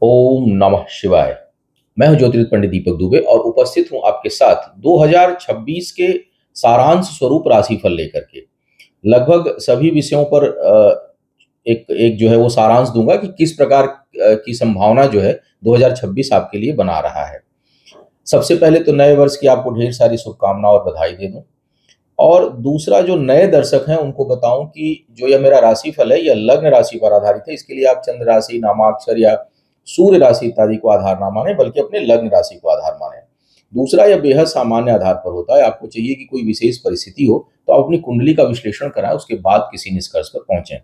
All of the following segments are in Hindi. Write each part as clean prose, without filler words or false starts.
ओम नमः शिवाय। मैं हूं ज्योतिर्विद पंडित दीपक दुबे और उपस्थित हूं आपके साथ 2026 के सारांश स्वरूप राशिफल लेकर के। लगभग सभी विषयों पर एक एक जो है वो सारांश दूंगा कि किस प्रकार की संभावना जो है 2026 आपके लिए बना रहा है। सबसे पहले तो नए वर्ष की आपको ढेर सारी शुभकामनाएं और बधाई दे दूं। और दूसरा, जो नए दर्शक हैं उनको बताऊं कि जो यह मेरा राशिफल है यह लग्न राशि पर आधारित है। इसके लिए आप चंद्र राशि, नामाक्षर या सूर्य राशि इत्यादि को आधार ना माने, बल्कि अपने लग्न राशि को आधार माने। दूसरा, यह बेहद सामान्य आधार पर होता है। आपको चाहिए कि कोई विशेष परिस्थिति हो तो आप अपनी कुंडली का विश्लेषण कराएं, उसके बाद किसी निष्कर्ष पर पहुंचें।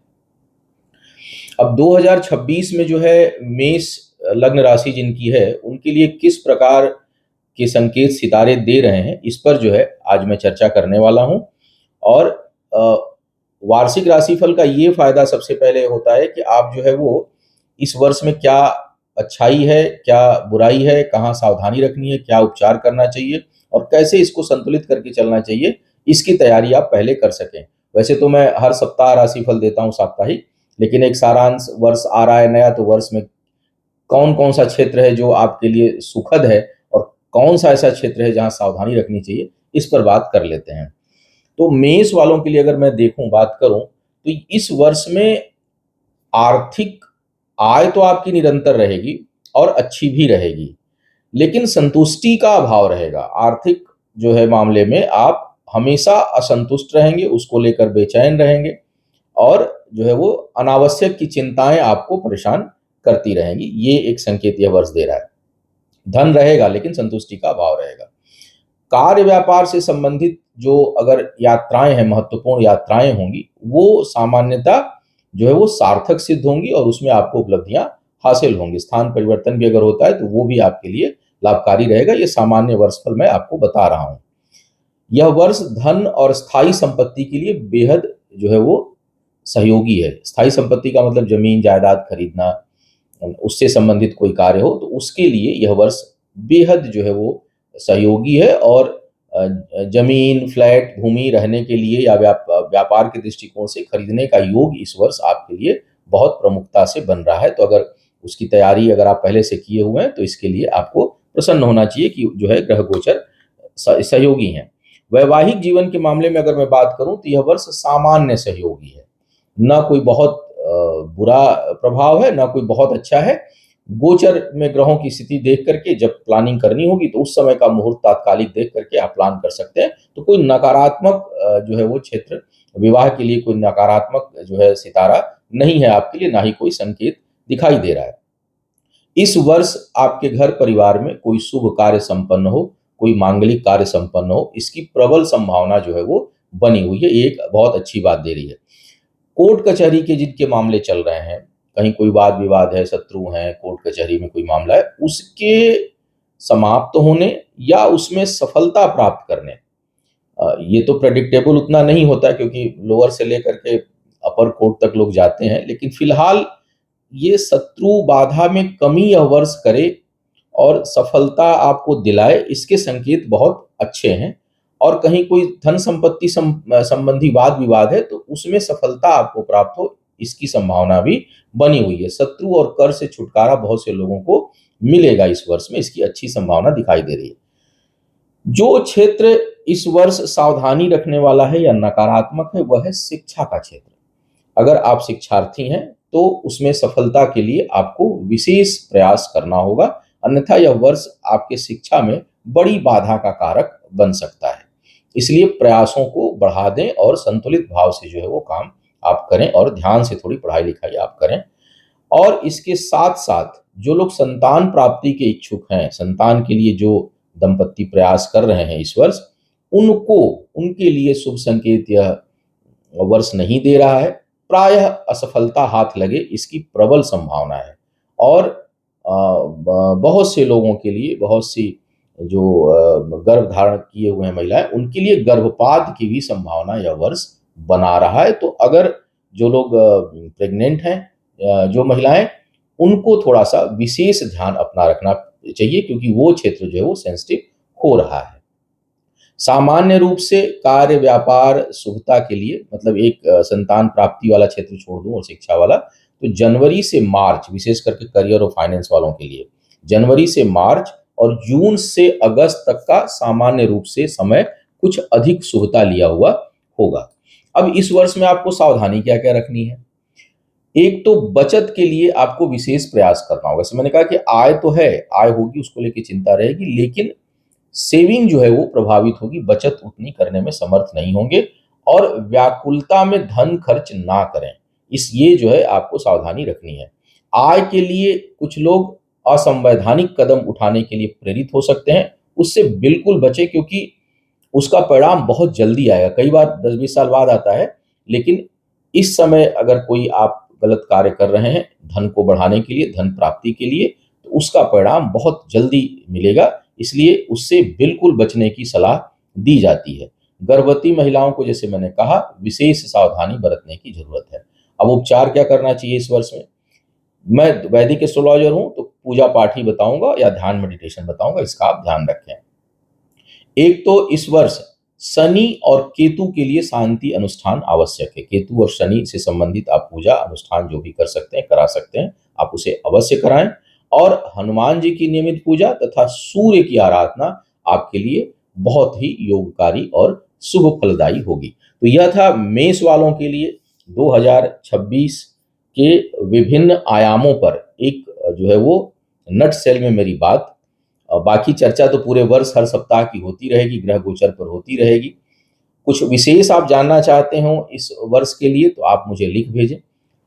अब 2026 में जो है मेष लग्न राशि जिनकी है उनके लिए किस प्रकार के संकेत सितारे दे रहे हैं, इस पर जो है आज मैं चर्चा करने वाला हूं। और अ, वार्षिक राशिफल का ये फायदा सबसे पहले होता है कि आप जो है वो इस वर्ष में क्या अच्छाई है, क्या बुराई है, कहाँ सावधानी रखनी है, क्या उपचार करना चाहिए और कैसे इसको संतुलित करके चलना चाहिए, इसकी तैयारी आप पहले कर सकें। वैसे तो मैं हर सप्ताह राशिफल देता हूँ साप्ताहिक, लेकिन एक सारांश, वर्ष आ रहा है नया, तो वर्ष में कौन कौन सा क्षेत्र है जो आपके लिए सुखद है और कौन सा ऐसा क्षेत्र है जहां सावधानी रखनी चाहिए, इस पर बात कर लेते हैं। तो मेष वालों के लिए अगर मैं देखूं, बात करूं, तो इस वर्ष में आर्थिक आय तो आपकी निरंतर रहेगी और अच्छी भी रहेगी, लेकिन संतुष्टि का अभाव रहेगा। आर्थिक जो है मामले में आप हमेशा असंतुष्ट रहेंगे, उसको लेकर बेचैन रहेंगे और जो है वो अनावश्यक की चिंताएं आपको परेशान करती रहेंगी। ये एक संकेत यह वर्ष दे रहा है। धन रहेगा लेकिन संतुष्टि का अभाव रहेगा। कार्य व्यापार से संबंधित जो अगर यात्राएं हैं, महत्वपूर्ण यात्राएं होंगी, वो सामान्यतः जो है वो सार्थक सिद्ध होंगी और उसमें आपको उपलब्धियां हासिल होंगी। स्थान परिवर्तन भी अगर होता है तो वो भी आपके लिए लाभकारी रहेगा। ये सामान्य वर्षफल मैं आपको बता रहा हूं। यह वर्ष धन और स्थायी संपत्ति के लिए बेहद जो है वो सहयोगी है। स्थायी संपत्ति का मतलब जमीन जायदाद खरीदना, उससे संबंधित कोई कार्य हो, तो उसके लिए यह वर्ष बेहद जो है वो सहयोगी है। और जमीन, फ्लैट, भूमि रहने के लिए या व्यापार के दृष्टिकोण से खरीदने का योग इस वर्ष आपके लिए बहुत प्रमुखता से बन रहा है। तो अगर उसकी तैयारी अगर आप पहले से किए हुए हैं तो इसके लिए आपको प्रसन्न होना चाहिए कि जो है ग्रह गोचर सहयोगी हैं। वैवाहिक जीवन के मामले में अगर मैं बात करूं तो यह वर्ष सामान्य सहयोगी है। ना कोई बहुत बुरा प्रभाव है, ना कोई बहुत अच्छा है। गोचर में ग्रहों की स्थिति देख करके जब प्लानिंग करनी होगी तो उस समय का मुहूर्त तात्कालिक देख करके आप प्लान कर सकते हैं। तो कोई नकारात्मक जो है वो क्षेत्र, विवाह के लिए कोई नकारात्मक जो है सितारा नहीं है आपके लिए, ना ही कोई संकेत दिखाई दे रहा है। इस वर्ष आपके घर परिवार में कोई शुभ कार्य संपन्न हो, कोई मांगलिक कार्य संपन्न हो, इसकी प्रबल संभावना जो है वो बनी हुई है। ये एक बहुत अच्छी बात दे रही है। कोर्ट कचहरी के जिनके मामले चल रहे हैं, कहीं कोई वाद विवाद है, शत्रु हैं, कोर्ट कचहरी में कोई मामला है, उसके समाप्त होने या उसमें सफलता प्राप्त करने, ये तो प्रेडिक्टेबल उतना नहीं होता क्योंकि लोअर से लेकर के अपर कोर्ट तक लोग जाते हैं, लेकिन फिलहाल ये शत्रु बाधा में कमी यह वर्ष करे और सफलता आपको दिलाए, इसके संकेत बहुत अच्छे हैं। और कहीं कोई धन संपत्ति संबंधी वाद विवाद है तो उसमें सफलता आपको प्राप्त हो, इसकी संभावना भी बनी हुई है। शत्रु और कर से छुटकारा बहुत से लोगों को मिलेगा इस वर्ष में, इसकी अच्छी संभावना दिखाई दे रही है। जो क्षेत्र इस वर्ष सावधानी रखने वाला है या नकारात्मक है वह है शिक्षा का क्षेत्र। अगर आप शिक्षार्थी हैं तो उसमें सफलता के लिए आपको विशेष प्रयास करना होगा, अन्यथा यह वर्ष आपके शिक्षा में बड़ी बाधा का कारक बन सकता है। इसलिए प्रयासों को बढ़ा दें और संतुलित भाव से जो है वो काम आप करें और ध्यान से थोड़ी पढ़ाई लिखाई आप करें। और इसके साथ साथ जो लोग संतान प्राप्ति के इच्छुक हैं, संतान के लिए जो दंपत्ति प्रयास कर रहे हैं इस वर्ष, उनको, उनके लिए शुभ संकेत यह वर्ष नहीं दे रहा है। प्रायः असफलता हाथ लगे, इसकी प्रबल संभावना है। और बहुत से लोगों के लिए, बहुत सी जो गर्भ धारण किए हुए हैं महिलाएं, उनके लिए गर्भपात की भी संभावना यह वर्ष बना रहा है। तो अगर जो लोग प्रेग्नेंट हैं, जो महिलाएं, उनको थोड़ा सा विशेष ध्यान अपना रखना चाहिए क्योंकि वो क्षेत्र जो है वो सेंसिटिव हो रहा है। सामान्य रूप से कार्य व्यापार शुभता के लिए, मतलब एक संतान प्राप्ति वाला क्षेत्र छोड़ दूं और शिक्षा वाला, तो जनवरी से मार्च, विशेष करके करियर और फाइनेंस वालों के लिए, जनवरी से मार्च और जून से अगस्त तक का सामान्य रूप से समय कुछ अधिक शुभता लिया हुआ होगा। अब इस वर्ष में आपको सावधानी क्या-क्या रखनी है? एक तो बचत के लिए आपको विशेष प्रयास करना होगा। जैसे मैंने कहा कि आय तो है, आय होगी उसको लेके चिंता रहेगी, लेकिन सेविंग जो है वो प्रभावित होगी, बचत उतनी करने में समर्थ नहीं होंगे और व्याकुलता में धन खर्च ना करें। ये जो है आपको सावधानी रखनी है। आय के लिए कुछ लोग असंवैधानिक कदम उठाने के लिए प्रेरित हो सकते हैं, उससे बिल्कुल बचें क्योंकि उसका परिणाम बहुत जल्दी आएगा। कई बार 10-20 साल बाद आता है, लेकिन इस समय अगर कोई आप गलत कार्य कर रहे हैं, धन को बढ़ाने के लिए, धन प्राप्ति के लिए, तो उसका परिणाम बहुत जल्दी मिलेगा, इसलिए उससे बिल्कुल बचने की सलाह दी जाती है। गर्भवती महिलाओं को जैसे मैंने कहा, विशेष सावधानी बरतने की ज़रूरत है। अब उपचार क्या करना चाहिए इस वर्ष में? मैं वैदिक एस्ट्रोलॉजर हूँ, तो पूजा-पाठ ही बताऊँगा या ध्यान मेडिटेशन बताऊँगा, इसका आप ध्यान रखें। एक तो इस वर्ष शनि और केतु के लिए शांति अनुष्ठान आवश्यक है। केतु और शनि से संबंधित आप पूजा अनुष्ठान जो भी कर सकते हैं, करा सकते हैं, आप उसे अवश्य कराएं और हनुमान जी की नियमित पूजा तथा सूर्य की आराधना आपके लिए बहुत ही योगकारी और शुभ फलदायी होगी। तो यह था मेष वालों के लिए 2026 के विभिन्न आयामों पर एक जो है वो नट सेल में मेरी बात। बाकी चर्चा तो पूरे वर्ष हर सप्ताह की होती रहेगी, ग्रह गोचर पर होती रहेगी। कुछ विशेष आप जानना चाहते हो इस वर्ष के लिए तो आप मुझे लिख भेजें।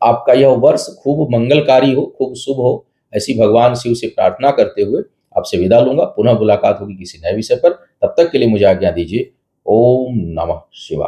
आपका यह वर्ष खूब मंगलकारी हो, खूब शुभ हो, ऐसी भगवान शिव से प्रार्थना करते हुए आपसे विदा लूंगा। पुनः मुलाकात होगी किसी नए विषय पर। तब तक के लिए मुझे आज्ञा दीजिए। ओम नमः शिवाय।